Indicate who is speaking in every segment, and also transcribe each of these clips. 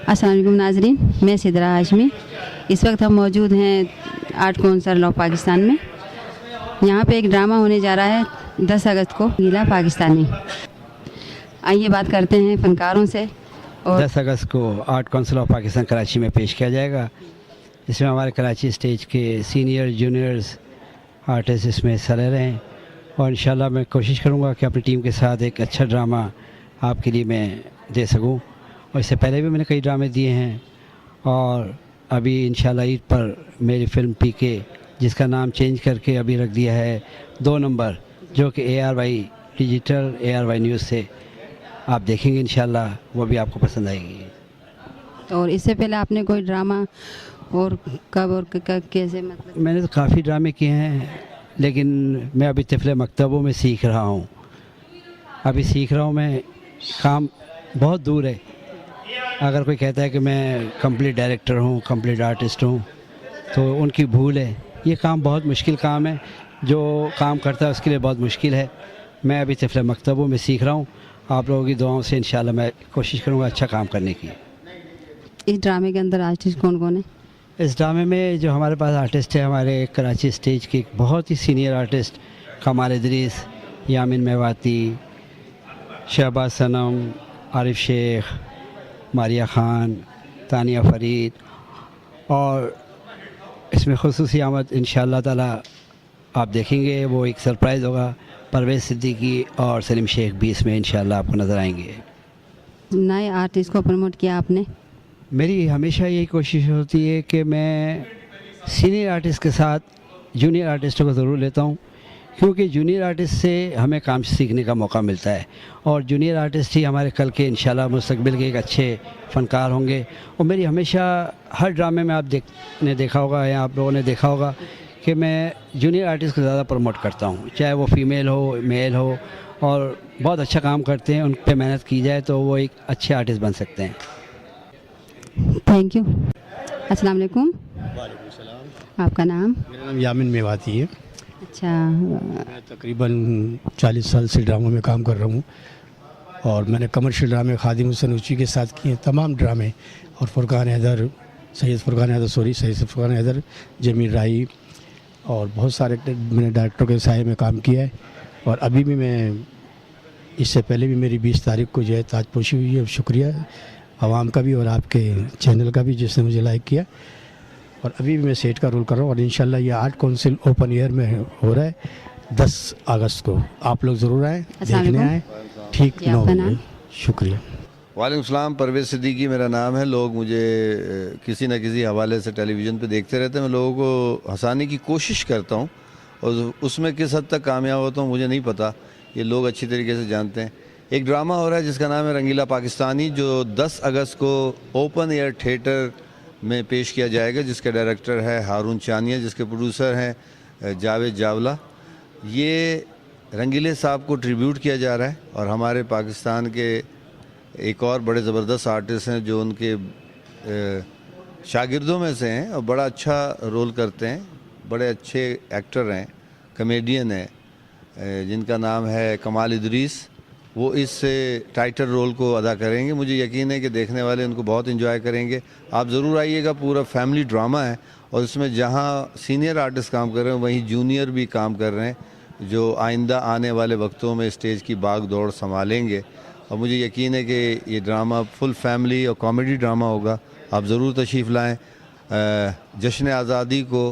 Speaker 1: अस्सलाम वालेकुम नाजरीन, मैं सिद्रा हाशमी। इस वक्त हम मौजूद हैं आर्ट काउंसिल ऑफ पाकिस्तान में। यहाँ पे एक ड्रामा होने जा रहा है 10 अगस्त को, गीला पाकिस्तानी। आइए बात करते हैं फनकारों से। और
Speaker 2: 10 अगस्त को art council of Pakistan Karachi में पेश किया जाएगा। इसमें हमारे कराची स्टेज के सीनियर जूनियर्स आर्टिस्ट इसमें हिस्सा ले रहे हैं और इंशाल्लाह मैं कोशिश करूँगा कि अपनी टीम के साथ एक अच्छा ड्रामा आपके लिए मैं दे सकूँ। और इससे पहले भी मैंने कई ड्रामे दिए हैं और अभी इंशाल्लाह ईद पर मेरी फिल्म पीके, जिसका नाम चेंज करके अभी रख दिया है 2 नंबर, जो कि ARY डिजिटल ARY न्यूज़ से आप देखेंगे इंशाल्लाह, वो भी आपको पसंद आएगी।
Speaker 1: और इससे पहले आपने कोई ड्रामा और कब और कैसे, मतलब?
Speaker 2: मैंने तो काफ़ी ड्रामे किए हैं, लेकिन मैं अभी तिफले मकतबों में सीख रहा हूँ। अभी सीख रहा हूँ मैं, काम बहुत दूर है। अगर कोई कहता है कि मैं कंप्लीट डायरेक्टर हूँ, कंप्लीट आर्टिस्ट हूँ, तो उनकी भूल है। ये काम बहुत मुश्किल काम है, जो काम करता है उसके लिए बहुत मुश्किल है। मैं अभी तिफले मकतबों में सीख रहा हूँ। आप लोगों की दुआओं से इंशाल्लाह मैं कोशिश करूँगा अच्छा काम करने की।
Speaker 1: इस ड्रामे के अंदर आर्टिस्ट कौन कौन है?
Speaker 2: इस ड्रामे में जो हमारे पास आर्टिस्ट है, हमारे कराची स्टेज के बहुत ही सीनियर आर्टिस्ट कमाल इदरीस, यामिन मेवाती, शहबाज सनम, आरिफ शेख, मारिया ख़ान, तानिया फरीद, और इसमें खुसूसी आमद इंशाअल्लाह ताला आप देखेंगे, वो एक सरप्राइज़ होगा। परवेज़ सिद्दीकी और सलीम शेख भी इसमें इंशाअल्लाह आपको नज़र आएंगे।
Speaker 1: नए आर्टिस्ट को प्रमोट किया आपने?
Speaker 2: मेरी हमेशा यही कोशिश होती है कि मैं सीनियर आर्टिस्ट के साथ जूनियर आर्टिस्टों को ज़रूर लेता हूँ, क्योंकि जूनियर आर्टिस्ट से हमें काम सीखने का मौका मिलता है और जूनियर आर्टिस्ट ही हमारे कल के इंशाल्लाह मुस्तकबिल के एक अच्छे फ़नकार होंगे। और मेरी हमेशा हर ड्रामे में आप देखा होगा या आप लोगों ने देखा होगा कि मैं जूनियर आर्टिस्ट को ज़्यादा प्रमोट करता हूँ, चाहे वो फ़ीमेल हो मेल हो, और बहुत अच्छा काम करते हैं। उन पर मेहनत की जाए तो वो एक अच्छे आर्टिस्ट बन सकते हैं।
Speaker 1: Thank you. अस्सलाम वालेकुम।
Speaker 3: वालेकुम सलाम।
Speaker 1: आपका नाम?
Speaker 3: मेरा नाम यामिन मेवाती है।
Speaker 1: अच्छा,
Speaker 3: मैं तकरीबन 40 साल से ड्रामों में काम कर रहा हूँ और मैंने कमर्शियल ड्रामे खादिम हुसैन ऊँची के साथ किए तमाम ड्रामे, और सैयद फ़ुरक़ान हैदर, जमील राही और बहुत सारे मैंने डायरेक्टरों के साये में काम किया है। और अभी भी मैं, इससे पहले भी मेरी 20 तारीख को जो है ताजपोशी हुई है। शुक्रिया आवाम का भी और आपके चैनल का भी, जिसने मुझे लाइक किया। और अभी भी मैं सेठ का रोल कर रहा हूँ और इंशाल्लाह ये आर्ट काउंसिल ओपन एयर में हो रहा है 10 अगस्त को। आप लोग ज़रूर आएँ, देखने आएँ। ठीक 9 बजे। शुक्रिया।
Speaker 4: वालेकुम सलाम। परवेज़ सिद्दीकी मेरा नाम है। लोग मुझे किसी न किसी हवाले से टेलीविज़न पे देखते रहते हैं। मैं लोगों को हंसाने की कोशिश करता हूँ और उसमें किस हद तक कामयाब होता हूँ मुझे नहीं पता, ये लोग अच्छी तरीके से जानते हैं। एक ड्रामा हो रहा है जिसका नाम है रंगीला पाकिस्तानी, जो 10 अगस्त को ओपन एयर थिएटर में पेश किया जाएगा, जिसके डायरेक्टर है हारून चानिया, जिसके प्रोड्यूसर हैं जावेद जावला। ये रंगीले साहब को ट्रिब्यूट किया जा रहा है और हमारे पाकिस्तान के एक और बड़े ज़बरदस्त आर्टिस्ट हैं जो उनके शागिर्दों में से हैं और बड़ा अच्छा रोल करते हैं, बड़े अच्छे एक्टर हैं, कॉमेडियन हैं, जिनका नाम है कमाल इदरीस। वो इस टाइटल रोल को अदा करेंगे। मुझे यकीन है कि देखने वाले उनको बहुत एंजॉय करेंगे। आप ज़रूर आइएगा। पूरा फैमिली ड्रामा है और इसमें जहाँ सीनियर आर्टिस्ट काम कर रहे हैं वहीं जूनियर भी काम कर रहे हैं, जो आइंदा आने वाले वक्तों में स्टेज की भाग दौड़ संभालेंगे। और मुझे यकीन है कि ये ड्रामा फुल फैमिली और कॉमेडी ड्रामा होगा। आप ज़रूर तशरीफ़ लाएँ, जश्न आज़ादी को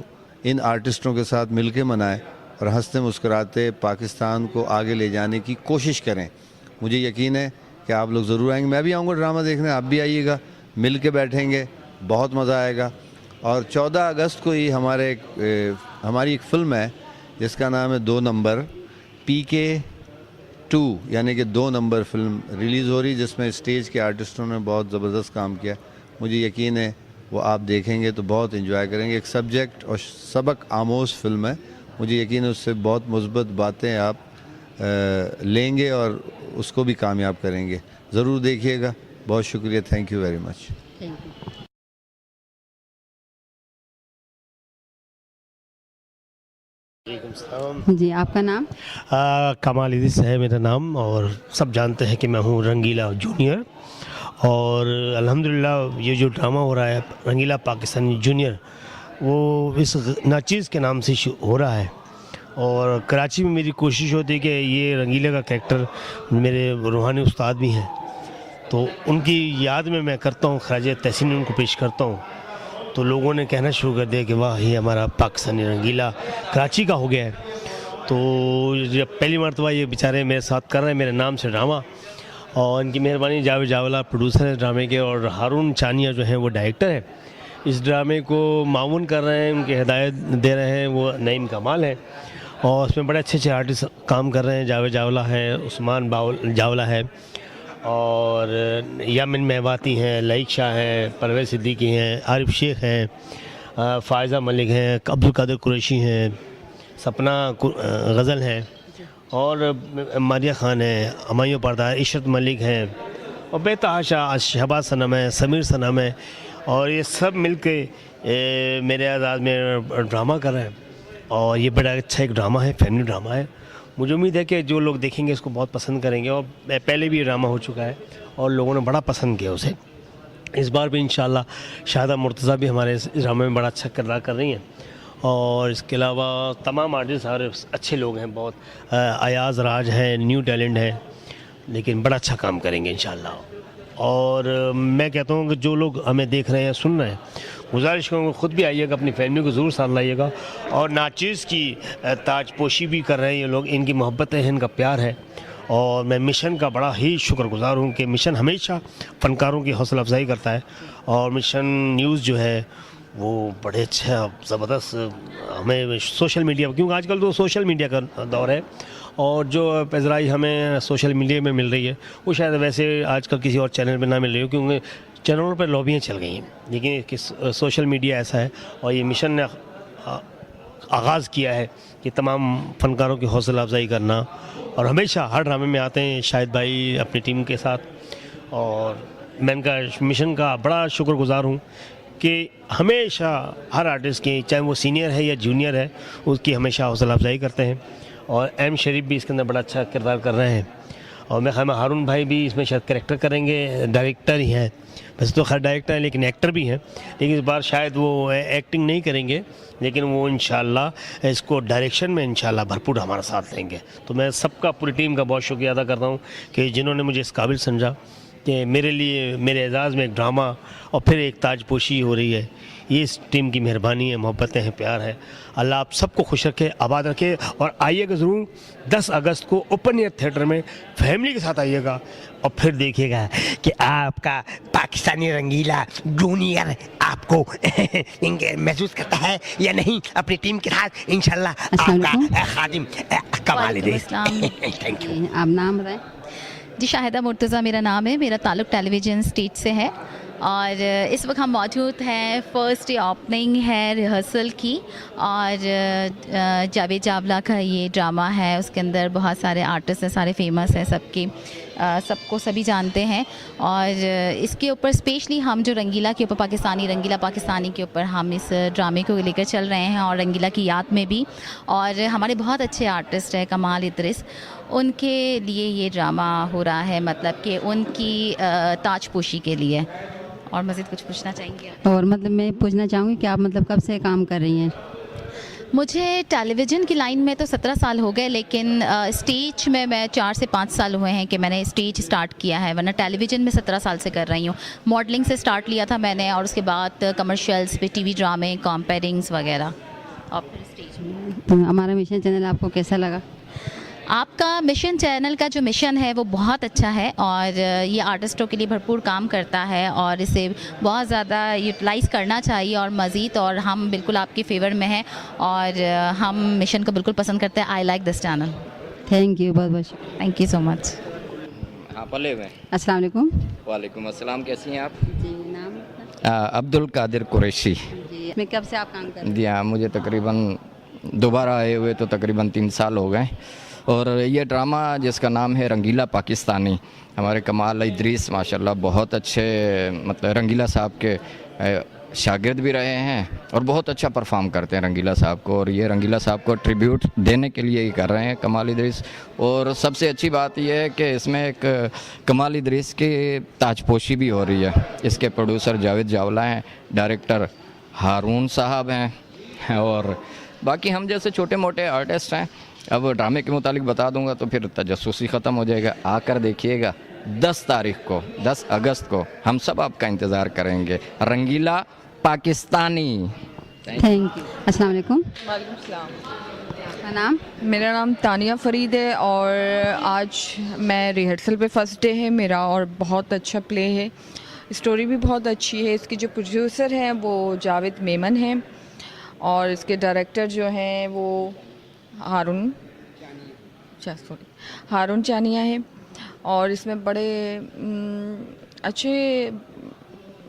Speaker 4: इन आर्टिस्टों के साथ मिल के मनाएँ और हंसते मुस्कुराते पाकिस्तान को आगे ले जाने की कोशिश करें। मुझे यकीन है कि आप लोग ज़रूर आएंगे। मैं भी आऊँगा ड्रामा देखने, आप भी आइएगा, मिल के बैठेंगे, बहुत मज़ा आएगा। और 14 अगस्त को ही हमारी एक फ़िल्म है जिसका नाम है 2 नंबर, PK 2, यानी कि 2 नंबर फिल्म रिलीज़ हो रही, जिसमें स्टेज के आर्टिस्टों ने बहुत ज़बरदस्त काम किया। मुझे यकीन है वो आप देखेंगे तो बहुत एंजॉय करेंगे। एक सब्जेक्ट और सबक आमोज़ फिल्म है। मुझे यकीन है उससे बहुत मुस्बत बातें आप लेंगे और उसको भी कामयाब करेंगे। ज़रूर देखिएगा। बहुत शुक्रिया। Thank you very much.
Speaker 1: जी, आपका नाम?
Speaker 5: कमाल इदरीस है मेरा नाम और सब जानते हैं कि मैं हूँ रंगीला जूनियर। और अल्हम्दुलिल्लाह ये जो ड्रामा हो रहा है रंगीला पाकिस्तानी जूनियर, वो इस नाचीज़ के नाम से हो रहा है। और कराची में मेरी कोशिश होती है कि ये रंगीले का कैरेक्टर मेरे रूहानी उस्ताद भी हैं, तो उनकी याद में मैं करता हूँ, खराज तहसीन उनको पेश करता हूँ। तो लोगों ने कहना शुरू कर दिया कि वाह ये हमारा पाकिस्तानी रंगीला कराची का हो गया है। तो जब पहली मरतबा ये बेचारे मेरे साथ कर रहे हैं मेरे नाम से ड्रामा, और इनकी मेहरबानी, जावेद जावला प्रोड्यूसर है ड्रामे के और हारून चानिया जो हैं वो डायरेक्टर है। इस ड्रामे को मामून कर रहे हैं, उनकी हिदायत दे रहे हैं वो नईम कमाल है, और उसमें बड़े अच्छे अच्छे आर्टिस्ट काम कर रहे हैं। जावेद जावला है, उस्मान जावला है, और यामिन मेहवाती हैं, लईक शाह हैं, परवेज़ सिद्दीकी हैं, आरिफ शेख हैं, फ़ायज़ा मलिक हैं, अब्दुल कादिर कुरैशी हैं, सपना गज़ल हैं, और मारिया ख़ान है, हमायूं पर्दा, इशरत मलिक हैं, और बेतहाशा शहबाज सनम है, समीर सनम है, और ये सब मिल के मेरे आज़ाद में ड्रामा कर रहे हैं। और ये बड़ा अच्छा एक ड्रामा है, फैमिली ड्रामा है। मुझे उम्मीद है कि जो लोग देखेंगे इसको बहुत पसंद करेंगे, और पहले भी ये ड्रामा हो चुका है और लोगों ने बड़ा पसंद किया उसे। इस बार भी इंशाल्लाह शाहिदा मुर्तज़ा भी हमारे इस ड्रामे में बड़ा अच्छा किरदार कर रही हैं, और इसके अलावा तमाम आर्टिस्ट सारे अच्छे लोग हैं, बहुत अयाज़ राज हैं, न्यू टैलेंट है, लेकिन बड़ा अच्छा काम करेंगे इंशाल्लाह। और मैं कहता हूँ कि जो लोग हमें देख रहे हैं, सुन रहे हैं, गुजारिश करूँगा ख़ुद भी आइएगा, अपनी फैमिली को ज़रूर साथ लाइएगा। और नाचीज़ की ताजपोशी भी कर रहे हैं ये लोग, इनकी मोहब्बत है, इनका प्यार है, और मैं मिशन का बड़ा ही शुक्रगुजार हूँ कि मिशन हमेशा फ़नकारों की हौसला अफजाई करता है। और मिशन न्यूज़ जो है वो बड़े अच्छा ज़बरदस्त हमें सोशल मीडिया, क्योंकि आजकल तो सोशल मीडिया का दौर है, और जो पेज़राई हमें सोशल मीडिया में मिल रही है वो शायद वैसे आजकल किसी और चैनल पे ना मिल रही हो, क्योंकि चैनलों पर लॉबियाँ चल गई हैं। लेकिन सोशल मीडिया ऐसा है, और ये मिशन ने आगाज़ किया है कि तमाम फ़नकारों की हौसला अफजाई करना, और हमेशा हर ड्रामे में आते हैं शाहिद भाई अपनी टीम के साथ। और मैं इनका मिशन का बड़ा शुक्रगुजार हूँ कि हमेशा हर आर्टिस्ट की, चाहे वो सीनियर है या जूनियर है, उसकी हमेशा हौसला अफजाई करते हैं। और एम शरीफ भी इसके अंदर बड़ा अच्छा किरदार कर रहे हैं, और मैं ख्याल में हारून भाई भी इसमें शायद कैरेक्टर करेंगे, डायरेक्टर ही हैं, वैसे तो खैर डायरेक्टर हैं लेकिन एक्टर भी हैं, लेकिन इस बार शायद वो एक्टिंग नहीं करेंगे, लेकिन वो इंशाल्लाह इसको डायरेक्शन में इंशाल्लाह भरपूर हमारा साथ देंगे। तो मैं सबका, पूरी टीम का बहुत शुक्रिया अदा करता हूँ कि जिन्होंने मुझे इस काबिल समझा कि मेरे लिए, मेरे एजाज़ में एक ड्रामा और फिर एक ताजपोशी हो रही है। ये इस टीम की मेहरबानी है, मोहब्बतें हैं, प्यार है। अल्लाह आप सबको खुश रखे, आबाद रखे, और आइएगा ज़रूर 10 अगस्त को ओपन एयर थिएटर में फैमिली के साथ आइएगा, और फिर देखिएगा कि आपका पाकिस्तानी रंगीला जूनियर आपको महसूस करता है या नहीं अपनी टीम के साथ। इंशाल्लाह आपका खादिम कमाल दे। Thank you.
Speaker 1: आप नाम बताएं?
Speaker 6: जी, शाहिदा मुर्तज़ा मेरा नाम है, मेरा ताल्लुक़ टेलीविज़न स्टेज से है, और इस वक्त हम मौजूद हैं, फ़र्स्ट डे ओपनिंग है रिहर्सल की, और जावेद जावला का ये ड्रामा है, उसके अंदर बहुत सारे आर्टिस्ट हैं, सारे फेमस हैं, सबको सभी जानते हैं। और इसके ऊपर स्पेशली हम जो रंगीला के ऊपर, रंगीला पाकिस्तानी के ऊपर हम इस ड्रामे को लेकर चल रहे हैं, और रंगीला की याद में भी। और हमारे बहुत अच्छे आर्टिस्ट हैं, कमाल इद्रिस, उनके लिए ये ड्रामा हो रहा है, मतलब कि उनकी ताजपोशी के लिए। और मज़ीद कुछ पूछना चाहेंगे?
Speaker 1: और मतलब मैं पूछना चाहूँगी कि आप मतलब कब से काम कर रही हैं?
Speaker 6: मुझे टेलीविज़न की लाइन में तो 17 साल हो गए, लेकिन स्टेज में मैं 4 से 5 साल हुए हैं कि मैंने स्टेज स्टार्ट किया है, वरना टेलीविज़न में 17 साल से कर रही हूँ। मॉडलिंग से स्टार्ट लिया था मैंने, और उसके बाद कमर्शियल्स पे, टीवी ड्रामे, कॉम्पेयरिंग्स वगैरह, और फिर स्टेज में।
Speaker 1: तो हमारा मिशन चैनल आपको कैसा लगा?
Speaker 6: आपका मिशन चैनल का जो मिशन है वो बहुत अच्छा है, और ये आर्टिस्टों के लिए भरपूर काम करता है, और इसे बहुत ज़्यादा यूटिलाइज़ करना चाहिए और मज़ीद। और हम बिल्कुल आपके फेवर में हैं, और हम मिशन को बिल्कुल पसंद करते हैं। I like this channel.
Speaker 1: Thank you, बहुत बहुत शुक्रिया।
Speaker 6: Thank you so much.
Speaker 7: हाँ, पले में।
Speaker 1: अस्सलाम वालेकुम।
Speaker 7: वालेकुम अस्सलाम, कैसी हैं आप?
Speaker 1: जी, नाम?
Speaker 7: अब्दुल कादिर कुरैशी।
Speaker 1: जी, इसमें कब से आप काम कर रहे हैं?
Speaker 7: जी हाँ, मुझे तकरीबन दोबारा आए हुए तो तकरीबन 3 साल हो गए। और ये ड्रामा जिसका नाम है रंगीला पाकिस्तानी, हमारे कमाल इद्रीस माशाल्लाह बहुत अच्छे, मतलब रंगीला साहब के शागिर्द भी रहे हैं और बहुत अच्छा परफॉर्म करते हैं रंगीला साहब को, और ये रंगीला साहब को ट्रिब्यूट देने के लिए ही कर रहे हैं कमाल इदरीस। और सबसे अच्छी बात यह है कि इसमें एक कमाल इदरीस की ताजपोशी भी हो रही है। इसके प्रोड्यूसर जावेद जावला हैं, डायरेक्टर हारून साहब हैं, और बाकी हम जैसे छोटे मोटे आर्टिस्ट हैं। अब ड्रामे के मुतालिक बता दूंगा तो फिर तजस्सुसी ख़त्म हो जाएगा। आकर देखिएगा 10 तारीख को, 10 अगस्त को हम सब आपका इंतज़ार करेंगे। रंगीला पाकिस्तानी।
Speaker 1: Thank you. अस्सलाम वालेकुम।
Speaker 8: वालेकुम सलाम।
Speaker 1: आपका नाम?
Speaker 8: मेरा नाम तानिया फ़रीद है और आज मैं रिहर्सल पे फर्स्ट डे है मेरा और बहुत अच्छा प्ले है। स्टोरी भी बहुत अच्छी है। इसके जो प्रोड्यूसर हैं वो जावेद मेमन हैं और इसके डायरेक्टर जो हैं वो हारून चानिया है। और इसमें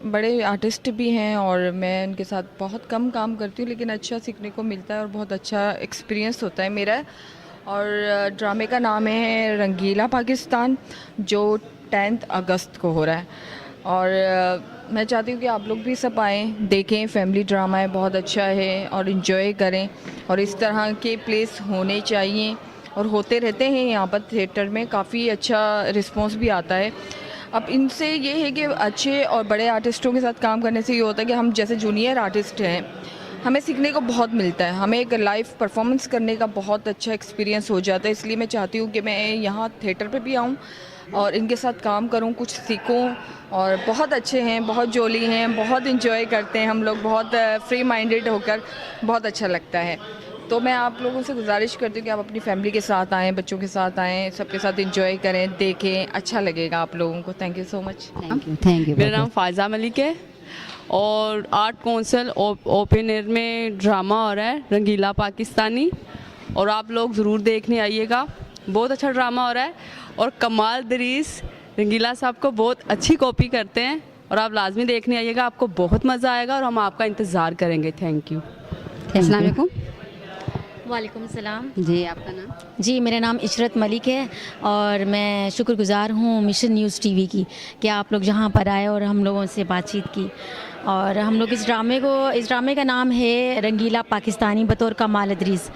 Speaker 8: बड़े आर्टिस्ट भी हैं और मैं उनके साथ बहुत कम काम करती हूँ, लेकिन अच्छा सीखने को मिलता है और बहुत अच्छा एक्सपीरियंस होता है मेरा। और ड्रामे का नाम है रंगीला पाकिस्तान, जो 10 अगस्त को हो रहा है। और मैं चाहती हूँ कि आप लोग भी सब आएँ, देखें। फैमिली ड्रामा है, बहुत अच्छा है और इन्जॉय करें। और इस तरह के प्लेस होने चाहिए और होते रहते हैं यहाँ पर थिएटर में। काफ़ी अच्छा रिस्पांस भी आता है। अब इनसे ये है कि अच्छे और बड़े आर्टिस्टों के साथ काम करने से ये होता है कि हम जैसे जूनियर आर्टिस्ट हैं, हमें सीखने को बहुत मिलता है। हमें एक लाइव परफॉर्मेंस करने का बहुत अच्छा एक्सपीरियंस हो जाता है। इसलिए मैं चाहती हूँ कि मैं यहाँ थिएटर पे भी आऊँ और इनके साथ काम करूँ, कुछ सीखूँ। और बहुत अच्छे हैं, बहुत जोली हैं, बहुत इन्जॉय करते हैं हम लोग, बहुत फ्री माइंडेड होकर बहुत अच्छा लगता है। तो मैं आप लोगों से गुजारिश करती हूँ कि आप अपनी फैमिली के साथ आएँ, बच्चों के साथ आएँ, सबके साथ एंजॉय करें, देखें, अच्छा लगेगा आप लोगों को। Thank you so much.
Speaker 1: Thank you.
Speaker 9: मेरा नाम फ़ायज़ा मलिक है और आर्ट काउंसिल ओपन एयर में ड्रामा हो रहा है रंगीला पाकिस्तानी, और आप लोग ज़रूर देखने आइएगा। बहुत अच्छा ड्रामा हो रहा है और कमाल इदरीस रंगीला साहब को बहुत अच्छी कॉपी करते हैं और आप लाजमी देखने आइएगा, आपको बहुत मज़ा आएगा और हम आपका इंतज़ार करेंगे। Thank you.
Speaker 1: अस्सलाम वालेकुम।
Speaker 10: वालेकुम सलाम।
Speaker 1: जी, आपका नाम?
Speaker 10: जी, मेरा नाम इशरत मलिक है और मैं शुक्रगुज़ार हूँ मिशन न्यूज़ टीवी की कि आप लोग यहाँ पर आए और हम लोगों से बातचीत की। और हम लोग इस ड्रामे का नाम है रंगीला पाकिस्तानी बतौर कमाल इदरीस।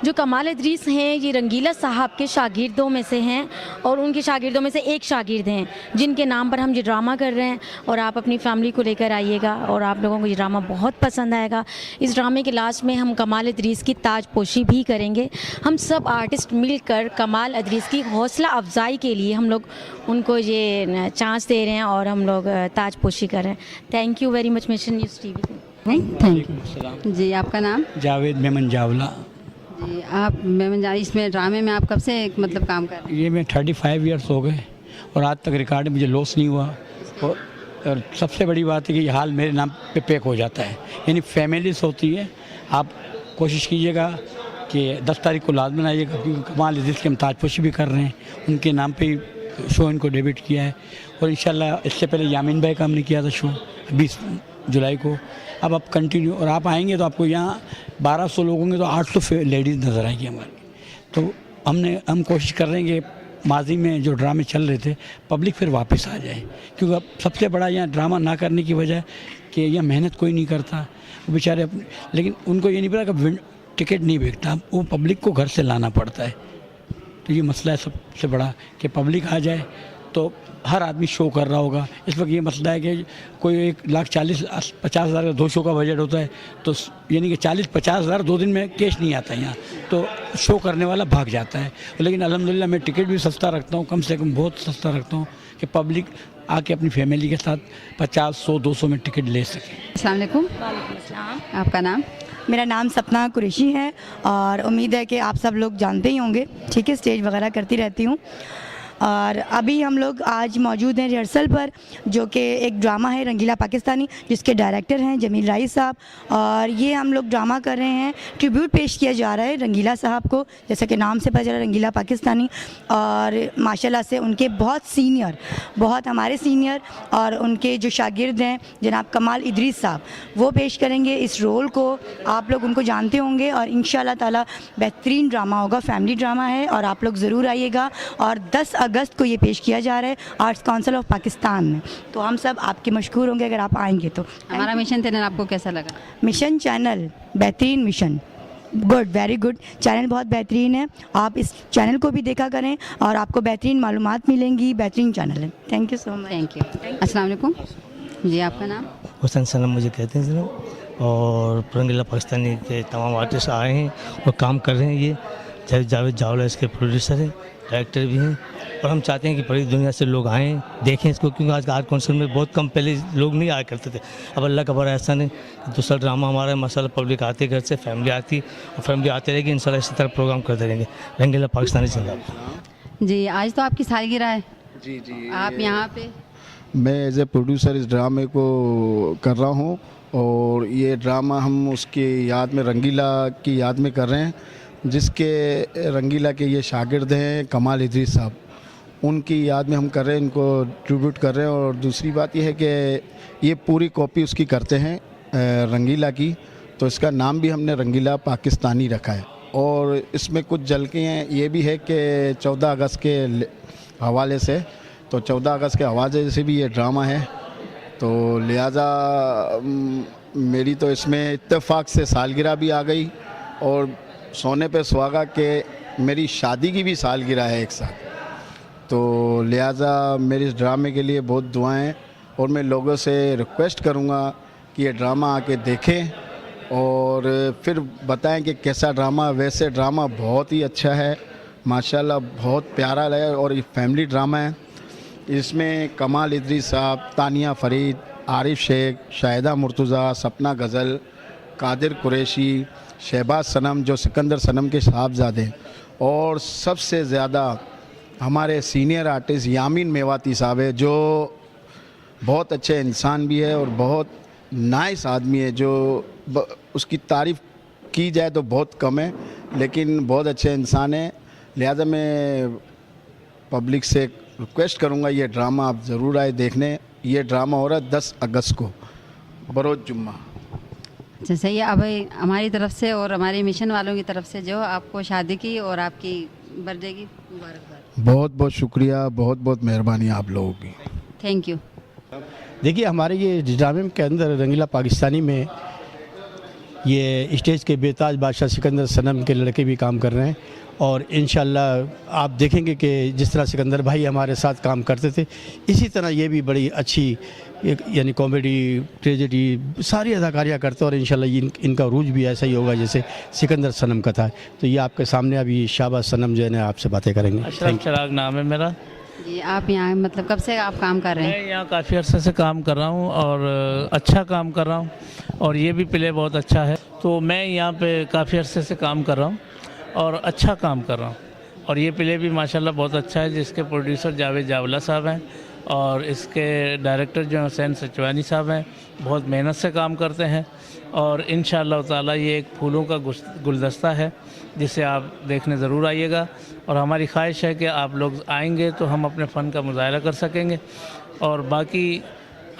Speaker 10: जो कमाल इदरीस हैं ये रंगीला साहब के शागिर्दों में से हैं और उनके शागिर्दों में से एक शागिर्द हैं जिनके नाम पर हम ये ड्रामा कर रहे हैं। और आप अपनी फैमिली को लेकर आइएगा और आप लोगों को ये ड्रामा बहुत पसंद आएगा। इस ड्रामे के लास्ट में हम कमाल इदरीस की ताजपोशी भी करेंगे। हम सब आर्टिस्ट मिलकर कमाल इदरीस की हौसला अफजाई के लिए हम लोग उनको ये चांस दे रहे हैं और हम लोग ताजपोशी कर रहे हैं। Thank you very much mission news TV.
Speaker 1: Thank you. जी, आपका नाम?
Speaker 3: जावेद मेमन जावला।
Speaker 1: जी, आप मेमन जा इसमें ड्रामे में आप कब से मतलब काम कर रहे हैं?
Speaker 3: ये मैं 35 ईयर्स हो गए और आज तक रिकॉर्ड मुझे लॉस नहीं हुआ। और सबसे बड़ी बात है कि ये हाल मेरे नाम पे पैक हो जाता है, यानी फैमिलीज होती है। आप कोशिश कीजिएगा कि 10 तारीख को लाजमन आइएगा, क्योंकि कमाल इदरीस के हम ताजपोशी भी कर रहे हैं। उनके नाम पे ही शो इनको डेबिट किया है और इंशाल्लाह इससे पहले यामीन भाई का हमने किया था शो 20 जुलाई को। अब आप कंटिन्यू और आप आएंगे तो आपको यहाँ 1200 लोग होंगे तो 800 लेडीज़ नज़र आएगी हमारी। तो हम कोशिश कर रहे हैं कि माजी में जो ड्रामे चल रहे थे पब्लिक फिर वापस आ जाए, क्योंकि अब सबसे बड़ा यहाँ ड्रामा ना करने की वजह कि यहाँ मेहनत कोई नहीं करता, वो बेचारे अपने, लेकिन उनको ये नहीं पता कि टिकट नहीं बिकता, वो पब्लिक को घर से लाना पड़ता है। तो ये मसला है सबसे बड़ा कि पब्लिक आ जाए तो हर आदमी शो कर रहा होगा। इस वक्त ये मसला है कि कोई 1,40,50,000 का 2 शो का बजट होता है, तो यानी कि 40-50 हज़ार 2 दिन में कैश नहीं आता यहाँ, तो शो करने वाला भाग जाता है। लेकिन अल्हम्दुलिल्लाह मैं टिकट भी सस्ता रखता हूँ, कम से कम बहुत सस्ता रखता हूँ कि पब्लिक आके अपनी फैमिली के साथ 50, 100, 200 में टिकट ले सके।
Speaker 1: अस्सलाम वालेकुम।
Speaker 10: वालेकुम अस्सलाम।
Speaker 1: आपका नाम?
Speaker 11: मेरा नाम सपना कुरैशी है और उम्मीद है कि आप सब लोग जानते ही होंगे, ठीक है, स्टेज वगैरह करती रहती हूँ। और अभी हम लोग आज मौजूद हैं रिहर्सल पर, जो कि एक ड्रामा है रंगीला पाकिस्तानी, जिसके डायरेक्टर हैं जमील राइस साहब। और ये हम लोग ड्रामा कर रहे हैं, ट्रिब्यूट पेश किया जा रहा है रंगीला साहब को, जैसा कि नाम से पता चला रंगीला पाकिस्तानी। और माशाल्लाह से उनके बहुत सीनियर, बहुत हमारे सीनियर और उनके जो शागिर्द हैं जनाब कमाल इदरीस साहब, वो पेश करेंगे इस रोल को। आप लोग उनको जानते होंगे और इंशाल्लाह ताला बेहतरीन ड्रामा होगा, फैमिली ड्रामा है और आप लोग ज़रूर आइएगा। और 10 अगस्त को ये पेश किया जा रहा है आर्ट्स काउंसिल ऑफ पाकिस्तान में। तो हम सब आपके मशहूर होंगे अगर आप आएंगे तो।
Speaker 1: हमारा मिशन चैनल आपको कैसा लगा?
Speaker 11: मिशन चैनल बेहतरीन mission, good, very good channel, बहुत बेहतरीन है। आप इस चैनल को भी देखा करें और आपको बेहतरीन मालूमात मिलेंगी। बेहतरीन चैनल है। Thank you so much.
Speaker 1: Thank you. अस्सलाम वालेकुम जी, आपका नाम?
Speaker 12: हुसैन सनम मुझे कहते हैं जनाब, और रंगीला पाकिस्तानी के तमाम आर्टिस्ट आए हैं और काम कर रहे हैं। ये जावेद चावला इसके प्रोड्यूसर हैं, डायरेक्टर भी हैं, और हम चाहते हैं कि पूरी दुनिया से लोग आएँ देखें इसको, क्योंकि आज आर्ट काउंसिल में बहुत कम पहले लोग नहीं आया करते थे। अब अल्लाह का बड़ा एहसान है, दूसरा ड्रामा हमारा मसाला पब्लिक आती घर से, फैमिली आती और फैमिली आते रहेगी। इंशाल्लाह इसी तरह प्रोग्राम करते रहेंगे। रंगीला पाकिस्तानी जिंदाबाद।
Speaker 1: जी, आज तो आपकी सालगिरह है।
Speaker 13: जी जी,
Speaker 1: आप यहाँ पे?
Speaker 13: मैं एज ए प्रोड्यूसर इस ड्रामे को कर रहा हूँ, और ये ड्रामा हम उसकी याद में, रंगीला की याद में कर रहे हैं, जिसके रंगीला के ये शागिर्द हैं कमाल इदरीस साहब, उनकी याद में हम कर रहे हैं, इनको ट्रिब्यूट कर रहे हैं। और दूसरी बात यह है कि ये पूरी कॉपी उसकी करते हैं रंगीला की, तो इसका नाम भी हमने रंगीला पाकिस्तानी रखा है। और इसमें कुछ झलकियाँ ये भी है कि 14 अगस्त के हवाले से, तो 14 अगस्त के हवाले से भी ये ड्रामा है, तो लिहाजा मेरी तो इसमें इत्तेफाक से सालगिरह भी आ गई, और सोने पे सुहागा के मेरी शादी की भी सालगिरह है एक साथ, तो लिहाजा मेरे इस ड्रामे के लिए बहुत दुआएं। और मैं लोगों से रिक्वेस्ट करूंगा कि ये ड्रामा आके देखें और फिर बताएं कि कैसा ड्रामा। वैसे ड्रामा बहुत ही अच्छा है माशाल्लाह, बहुत प्यारा है, और ये फैमिली ड्रामा है। इसमें कमाल इदरीस साहब, तानिया फरीद, आरिफ शेख, शाहिदा मुर्तज़ा, सपना गज़ल, कादिर कुरैशी, शहबाज सनम जो सिकंदर सनम के साहबजादे, और सबसे ज़्यादा हमारे सीनियर आर्टिस्ट यामीन मेवाती साहब है, जो बहुत अच्छे इंसान भी है और बहुत नाइस आदमी है, जो उसकी तारीफ़ की जाए तो बहुत कम है, लेकिन बहुत अच्छे इंसान है। लिहाजा मैं पब्लिक से रिक्वेस्ट करूंगा ये ड्रामा आप ज़रूर आए देखने। ये ड्रामा हो रहा है 10 अगस्त को, बरोज़ जुम्मा।
Speaker 1: अच्छा, सही है। अब हमारी तरफ से और हमारे मिशन वालों की तरफ से जो आपको शादी की और आपकी बर्थडे की मुबारकबाद।
Speaker 13: बहुत बहुत शुक्रिया, बहुत बहुत मेहरबानी आप लोगों की।
Speaker 1: Thank you.
Speaker 3: देखिए, हमारे ये ड्रामे के अंदर रंगीला पाकिस्तानी में ये स्टेज के बेताज बादशाह सिकंदर सनम के लड़के भी काम कर रहे हैं, और इंशाल्लाह आप देखेंगे कि जिस तरह सिकंदर भाई हमारे साथ काम करते थे, इसी तरह ये भी बड़ी अच्छी यानी कॉमेडी, ट्रेजेडी सारी अदाकारियाँ करते हैं, और इंशाल्लाह इनका रूज भी ऐसा ही होगा जैसे सिकंदर सनम का था। तो ये आपके सामने अभी शाहबाज सनम जो है ना आपसे बातें करेंगे।
Speaker 12: अशरफ चिराग नाम है मेरा।
Speaker 1: जी, आप यहाँ मतलब कब से आप काम कर रहे हैं?
Speaker 12: मैं यहाँ काफ़ी अर्से से काम कर रहा हूँ, और अच्छा काम कर रहा हूँ, और ये भी प्ले बहुत अच्छा है। तो मैं यहाँ पे काफ़ी अर्से से काम कर रहा हूँ और अच्छा काम कर रहा हूँ, और ये प्ले भी माशाल्लाह बहुत अच्छा है, जिसके प्रोड्यूसर जावेद चावला साहब हैं, और इसके डायरेक्टर जो हुसैन सचवानी साहब हैं, बहुत मेहनत से काम करते हैं। और इंशाअल्लाह ताला ये एक फूलों का गुलदस्ता है, जिसे आप देखने ज़रूर आइएगा, और हमारी ख्वाहिश है कि आप लोग आएंगे तो हम अपने फ़न का मुज़ाहरा कर सकेंगे। और बाकी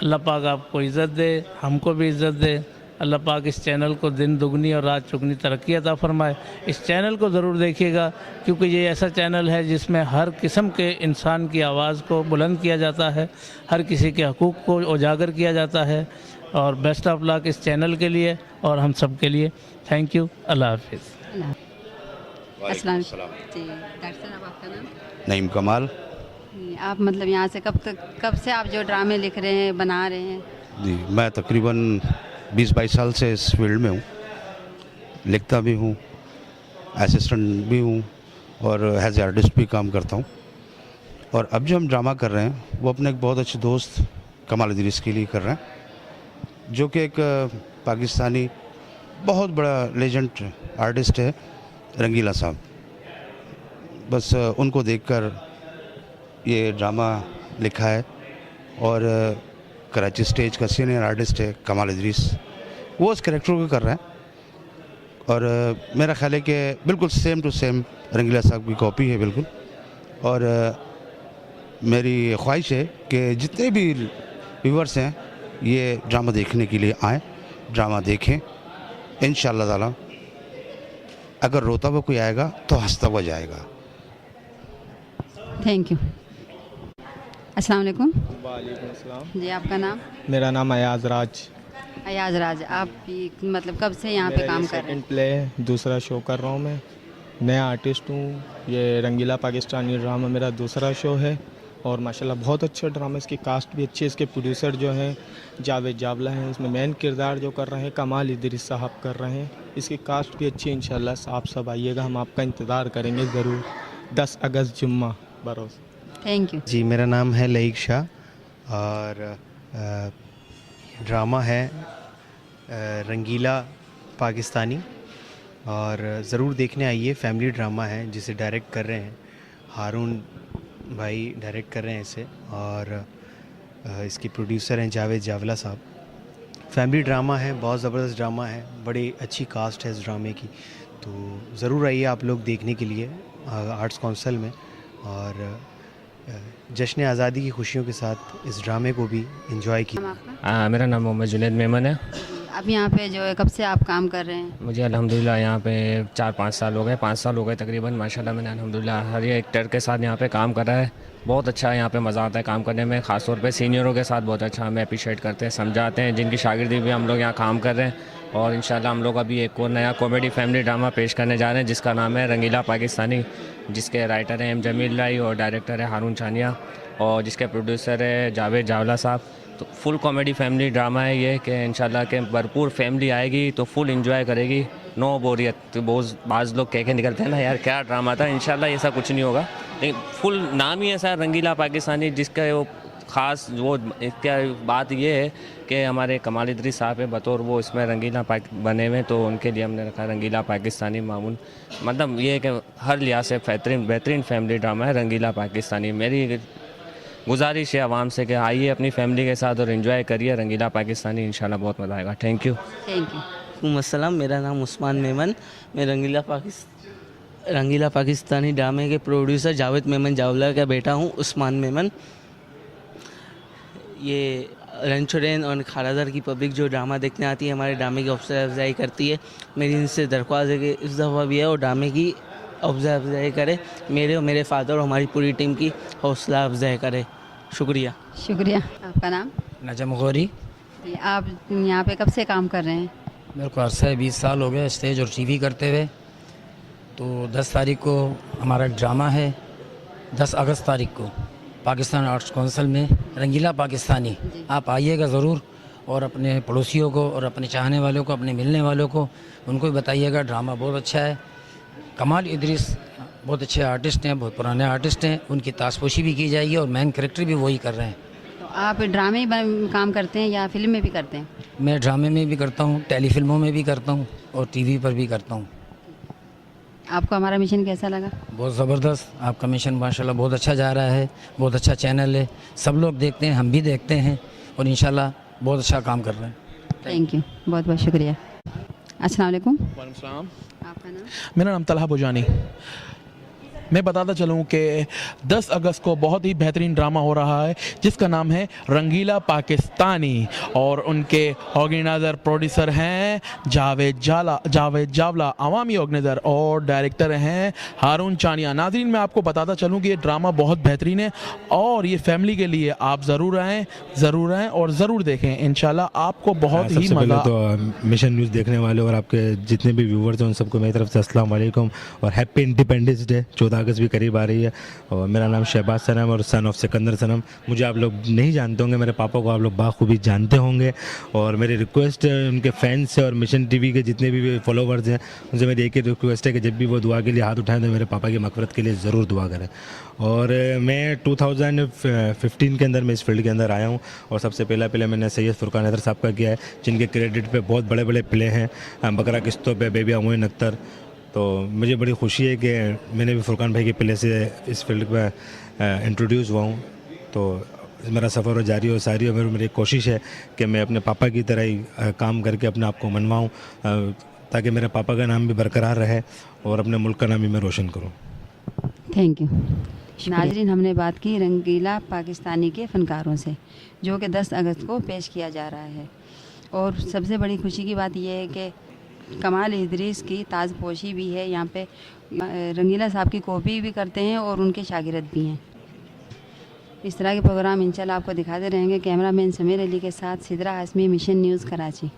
Speaker 12: अल्लाह पाक आपको इज़्ज़त दे, हमको भी इज़्ज़त दे। अल्लाह पाक इस चैनल को दिन दुगनी और रात चुगनी तरक्की अता फरमाए। इस चैनल को ज़रूर देखिएगा, क्योंकि ये ऐसा चैनल है जिसमें हर किस्म के इंसान की आवाज़ को बुलंद किया जाता है, हर किसी के हकूक़ को उजागर किया जाता है। और बेस्ट ऑफ लक इस चैनल के लिए और हम सब के लिए। Thank you. अल्लाह हाफिज़।
Speaker 1: अस्सलाम जी, डॉक्टर साहब आपका नाम?
Speaker 14: नईम कमाल।
Speaker 1: आप मतलब यहाँ से कब से आप जो ड्रामे लिख रहे हैं, बना रहे हैं?
Speaker 14: जी, मैं तकरीबन 20-22 साल से इस फील्ड में हूँ, लिखता भी हूँ, असिस्टेंट भी हूँ, और एज ए आर्टिस्ट भी काम करता हूँ। और अब जो हम ड्रामा कर रहे हैं वो अपने एक बहुत अच्छे दोस्त कमाल इदरीस के लिए कर रहे हैं, जो कि एक पाकिस्तानी बहुत बड़ा लेजेंड आर्टिस्ट है रंगीला साहब। बस उनको देखकर ये ड्रामा लिखा है, और कराची स्टेज का सीनियर आर्टिस्ट है कमाल इदरीस, वो उस कैरेक्टर को कर रहा है। और मेरा ख्याल है कि बिल्कुल सेम टू सेम रंगीला साहब की कॉपी है बिल्कुल। और मेरी ख्वाहिश है कि जितने भी व्यूअर्स हैं ये ड्रामा देखने के लिए आएँ, ड्रामा देखें। इंशाअल्लाह ताला अगर रोता हुआ कोई आएगा तो हंसता हुआ जाएगा।
Speaker 1: Thank you. अस्सलाम वालेकुम।
Speaker 15: वालेकुम अस्सलाम।
Speaker 1: जी, आपका नाम?
Speaker 15: मेरा नाम अयाज राज।
Speaker 1: अयाज राज, आप मतलब कब से यहाँ पे काम कर रहे हैं?
Speaker 15: सेकंड प्ले दूसरा शो कर रहा हूँ मैं। नया आर्टिस्ट हूँ। ये रंगीला पाकिस्तानी ड्रामा मेरा दूसरा शो है और माशाल्लाह बहुत अच्छा ड्रामा, इसकी कास्ट भी अच्छी है। इसके प्रोड्यूसर जो हैं जावेद जावला हैं, इसमें मेन किरदार जो कर रहे हैं कमाल इदरीस साहब कर रहे हैं। इसकी कास्ट भी अच्छी है। इंशाल्लाह आप सब आइएगा, हम आपका इंतज़ार करेंगे ज़रूर। 10 अगस्त जुम्मा बरोज़।
Speaker 1: Thank you.
Speaker 16: जी, मेरा नाम है लईक शाह और ड्रामा है रंगीला पाकिस्तानी और ज़रूर देखने आइए। फैमिली ड्रामा है जिसे डायरेक्ट कर रहे हैं हारून भाई, डायरेक्ट कर रहे हैं इसे और इसके प्रोड्यूसर हैं जावेद जावला साहब। फैमिली ड्रामा है, बहुत ज़बरदस्त ड्रामा है, बड़ी अच्छी कास्ट है इस ड्रामे की। तो ज़रूर आइए आप लोग देखने के लिए आर्ट्स काउंसिल में और जश्न आज़ादी की खुशियों के साथ इस ड्रामे को भी एंजॉय किया।
Speaker 17: मेरा नाम मोहम्मद जुनैद मेमन है।
Speaker 1: अब यहाँ पे जो है कब से आप काम कर रहे हैं?
Speaker 17: मुझे अल्हम्दुलिल्लाह यहाँ पे 4-5 साल हो गए, 5 साल हो गए तकरीबन। माशाल्लाह मैंने अल्हम्दुलिल्लाह हर एक एक्टर के साथ यहाँ पे काम करा है। बहुत अच्छा है यहाँ पे, मज़ा आता है काम करने में। ख़ास तौर पे सीनियरों के साथ बहुत अच्छा हमें अप्रिशिएट करते हैं, समझाते हैं, जिनकी शागिर्दी भी हम लोग यहाँ काम कर रहे हैं। और इंशाल्लाह हम लोग अभी एक और नया कॉमेडी फैमिली ड्रामा पेश करने जा रहे हैं जिसका नाम है रंगीला पाकिस्तानी, जिसके राइटर हैं एम जमील लाई और डायरेक्टर है हारून चानिया और जिसके प्रोड्यूसर है जावेद जावला साहब। तो फुल कॉमेडी फैमिली ड्रामा है ये कि इंशाल्लाह के भरपूर फैमिली आएगी तो फुल एंजॉय करेगी, नो बोरियत। तो बाज़ लोग कह के निकलते हैं ना यार क्या ड्रामा था, इंशाल्लाह ऐसा कुछ नहीं होगा। लेकिन फुल नाम ही ऐसा रंगीला पाकिस्तानी, जिसका वो ख़ास वो क्या बात ये है कि हमारे कमाल इदरीस साहब है बतौर वो इसमें रंगीला बने हुए, तो उनके लिए हमने रखा रंगीला पाकिस्तानी मामूल। मतलब ये है कि हर लिहाज से बेहतरीन फैमिली ड्रामा है रंगीला पाकिस्तानी। मेरी गुजारिश है आवाम से कि आइए अपनी फैमिली के साथ और एंजॉय करिए रंगीला पाकिस्तानी, इंशाल्लाह बहुत मज़ा आएगा। Thank you.
Speaker 1: Thank you.
Speaker 18: अस्सलाम, मेरा नाम उस्मान मेमन। मैं रंगीला पाकिस्तानी ड्रामे के प्रोड्यूसर जावेद मेमन जावला का बेटा हूँ, उस्मान मेमन। ये रंचुरेन और खालादर की पब्लिक जो ड्रामा देखने आती है हमारे ड्रामे की हौसला अफजाई करती है। मेरी इनसे दरख्वास्त है कि इस दफ़ा भी है और ड्रामे की हौसला अफजाई करे, मेरे और मेरे फादर और हमारी पूरी टीम की हौसला अफजाई करे। शुक्रिया।
Speaker 1: शुक्रिया। आपका नाम?
Speaker 17: नजम गौरी।
Speaker 1: आप यहाँ पे कब से काम कर रहे हैं?
Speaker 17: मेरे को अर्सा 20 साल हो गए स्टेज और टीवी करते हुए। तो 10 तारीख को हमारा ड्रामा है, 10 अगस्त तारीख को पाकिस्तान आर्ट्स काउंसिल में रंगीला पाकिस्तानी। आप आइएगा ज़रूर और अपने पड़ोसियों को और अपने चाहने वालों को, अपने मिलने वालों को, उनको भी बताइएगा ड्रामा बहुत अच्छा है। कमाल इदरीस बहुत अच्छे आर्टिस्ट हैं, बहुत पुराने आर्टिस्ट हैं, उनकी ताजपोशी भी की जाएगी और मेन कैरेक्टर भी वही कर रहे हैं।
Speaker 1: तो आप ड्रामे में काम करते हैं या फिल्म में भी करते हैं?
Speaker 17: मैं ड्रामे में भी करता हूँ, टेली फिल्मों में भी करता हूँ और टीवी पर भी करता हूँ।
Speaker 1: आपको हमारा मिशन कैसा लगा?
Speaker 17: बहुत ज़बरदस्त, आपका मिशन माशाल्लाह बहुत अच्छा जा रहा है, बहुत अच्छा चैनल है, सब लोग देखते हैं, हम भी देखते हैं और इंशाल्लाह बहुत अच्छा काम कर रहे हैं।
Speaker 1: थैंक यू, बहुत बहुत शुक्रिया। अस्सलाम वालेकुम।
Speaker 19: वालेकुम सलाम।
Speaker 1: आपका नाम?
Speaker 19: मेरा नाम तलहा बुजानी। मैं बताता चलूँ कि 10 अगस्त को बहुत ही बेहतरीन ड्रामा हो रहा है जिसका नाम है रंगीला पाकिस्तानी और उनके ऑर्गेनाइज़र प्रोड्यूसर हैं जावेद जावला अवामी ऑर्गेनाइज़र और डायरेक्टर हैं हारून चानिया। नाज़रीन, मैं आपको बताता चलूँ कि ये ड्रामा बहुत बेहतरीन है और ये फैमिली के लिए आप ज़रूर आएँ और ज़रूर देखें। इंशाल्लाह आपको बहुत ही मज़ा।
Speaker 20: तो मिशन न्यूज़ देखने वाले और आपके जितने भी व्यूवर्स हैं उन सबको मेरी तरफ से अस्सलाम वालेकुम और हैप्पी इंडिपेंडेंस डे। 14 अगस्त भी करीब आ रही है और मेरा नाम शहबाज सनम और सन ऑफ सिकंदर सनम। मुझे आप लोग नहीं जानते होंगे, मेरे पापा को आप लोग बाखूबी जानते होंगे और मेरी रिक्वेस्ट है उनके फैंस से और मिशन टीवी के जितने भी फॉलोवर्स हैं उनसे मेरी एक ही रिक्वेस्ट है कि जब भी वो दुआ के लिए हाथ उठाएं तो मेरे पापा की मग़फ़िरत के लिए ज़रूर दुआ करें। और मैं 2015 के अंदर मैं इस फील्ड के अंदर आया हूँ और सबसे पहले मैंने सैयद फुरकान हैदर साहब का किया है जिनके क्रेडिट पे बहुत बड़े बड़े प्ले हैं, बकरा किस्तों पे, बेबी अमोइन अख्तर। तो मुझे बड़ी खुशी है कि मैंने भी फुरकान भाई के प्ले से इस फील्ड में इंट्रोड्यूस हुआ हूँ। तो मेरा सफ़र जारी और सारी और मेरी कोशिश है कि मैं अपने पापा की तरह ही काम करके अपने आप को मनवाऊँ ताकि मेरे पापा का नाम भी बरकरार रहे और अपने मुल्क का नाम भी मैं रोशन करूँ।
Speaker 1: Thank you. नाजरीन, हमने बात की रंगीला पाकिस्तानी के फ़नकारों से जो कि 10 अगस्त को पेश किया जा रहा है और सबसे बड़ी खुशी की बात यह है कि कमाल इदरीस की ताजपोशी भी है। यहाँ पे रंगीला साहब की कॉपी भी करते हैं और उनके शागिर्द भी हैं। इस तरह के प्रोग्राम इंशाल्लाह आपको दिखाते रहेंगे। कैमरामैन समीर अली के साथ सिद्रा हाशमी, मिशन न्यूज़ कराची।